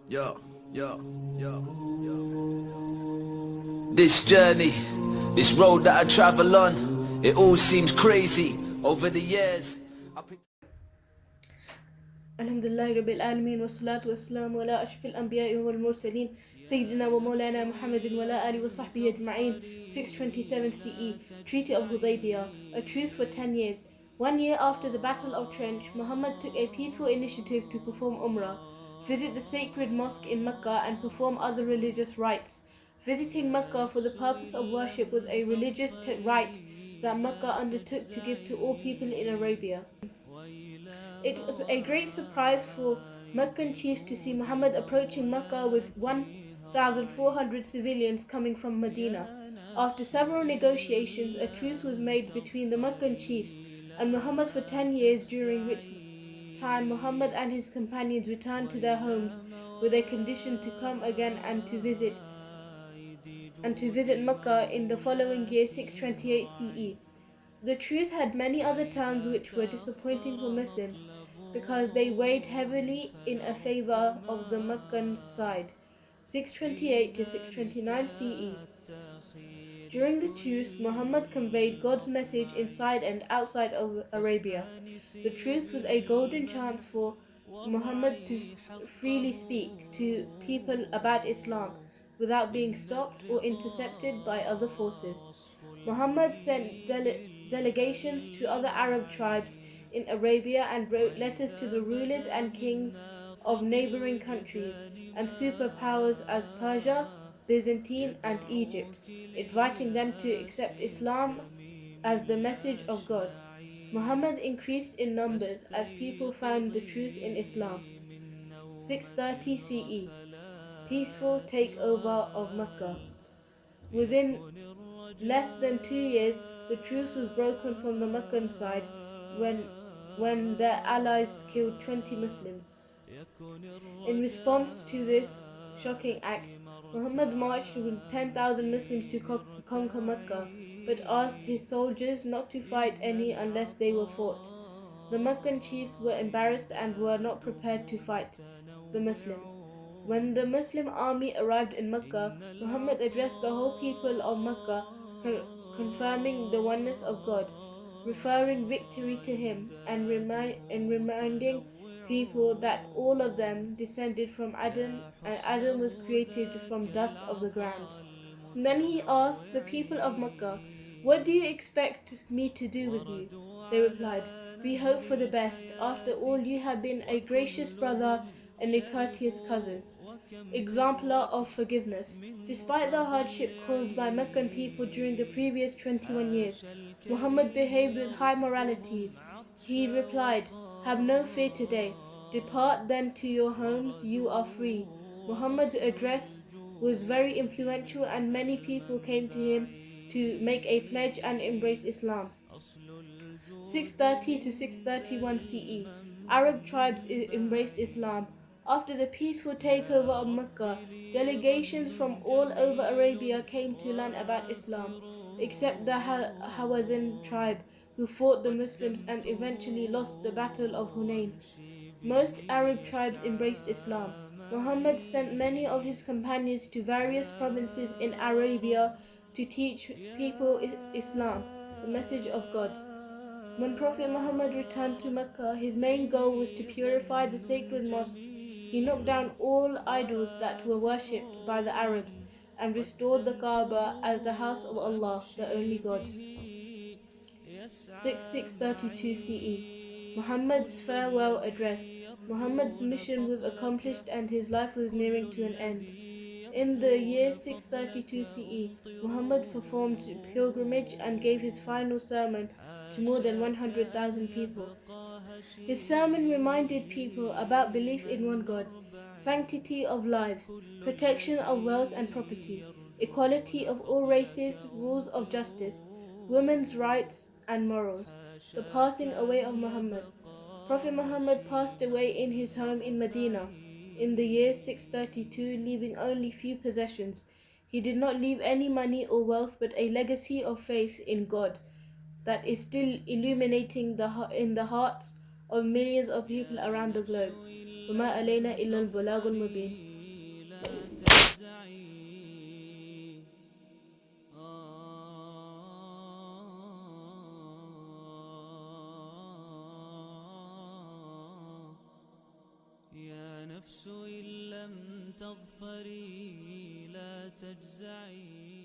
Yo, yo, yo. This journey, this road that I travel on, it all seems crazy over the years. الحمد لله رب العالمين والصلاة والسلام على أشرف الأنبياء والمرسلين سيدنا ومولانا محمد وعلى آله وصحبه أجمعين. 627 CE, Treaty of Hudaybiyah, a truce for 10 years. 1 year after the Battle of Trench, Muhammad took a peaceful initiative to perform Umrah, visit the sacred mosque in Mecca, and perform other religious rites. Visiting Mecca for the purpose of worship was a religious rite that Mecca undertook to give to all people in Arabia. It was a great surprise for Meccan chiefs to see Muhammad approaching Mecca with 1,400 civilians coming from Medina. After several negotiations, a truce was made between the Meccan chiefs and Muhammad for 10 years, during which time Muhammad and his companions returned to their homes with a condition to come again and to visit Mecca in the following year, 628 CE. The truce had many other terms which were disappointing for Muslims because they weighed heavily in favor of the Meccan side. 628 to 629 CE. During the truce, Muhammad conveyed God's message inside and outside of Arabia. The truce was a golden chance for Muhammad to freely speak to people about Islam without being stopped or intercepted by other forces. Muhammad sent delegations to other Arab tribes in Arabia and wrote letters to the rulers and kings of neighboring countries and superpowers as Persia, Byzantine, and Egypt, inviting them to accept Islam as the message of God. Muhammad increased in numbers as people found the truth in Islam. 630 CE. Peaceful takeover of Mecca. Within less than 2 years, the truce was broken from the Meccan side when their allies killed 20 Muslims. In response to this shocking act, Muhammad marched with 10,000 Muslims to conquer Mecca, but asked his soldiers not to fight any unless they were fought. The Meccan chiefs were embarrassed and were not prepared to fight the Muslims. When the Muslim army arrived in Mecca, Muhammad addressed the whole people of Mecca, confirming the oneness of God, referring victory to Him, and reminding people that all of them descended from Adam, and Adam was created from dust of the ground. And then he asked the people of Mecca, "What do you expect me to do with you?" They replied, "We hope for the best. After all, you have been a gracious brother and a courteous cousin, exemplar of forgiveness." Despite the hardship caused by Meccan people during the previous 21 years, Muhammad behaved with high moralities. He replied, "Have no fear today. Depart then to your homes, you are free." Muhammad's address was very influential and many people came to him to make a pledge and embrace Islam. 630 to 631 CE. Arab tribes embraced Islam. After the peaceful takeover of Mecca, delegations from all over Arabia came to learn about Islam, except the Hawazin tribe, who fought the Muslims and eventually lost the Battle of Hunain. Most Arab tribes embraced Islam. Muhammad sent many of his companions to various provinces in Arabia to teach people Islam, the message of God. When Prophet Muhammad returned to Mecca, his main goal was to purify the sacred mosque. He knocked down all idols that were worshipped by the Arabs and restored the Kaaba as the house of Allah, the only God. 632 CE. Muhammad's farewell address. Muhammad's mission was accomplished and his life was nearing to an end. In the year 632 CE, Muhammad performed pilgrimage and gave his final sermon to more than 100,000 people. His sermon reminded people about belief in one God, sanctity of lives, protection of wealth and property, equality of all races, rules of justice, women's rights and morals. The passing away of Muhammad. Prophet Muhammad passed away in his home in Medina in the year 632, leaving only few possessions. He did not leave any money or wealth, but a legacy of faith in God that is still illuminating in the hearts of millions of people around the globe. وَمَا عَلَيْنَا إِلَّا الْبَلَاغُ الْمُبِينُ. النفس إن لم تظفري لا تجزعي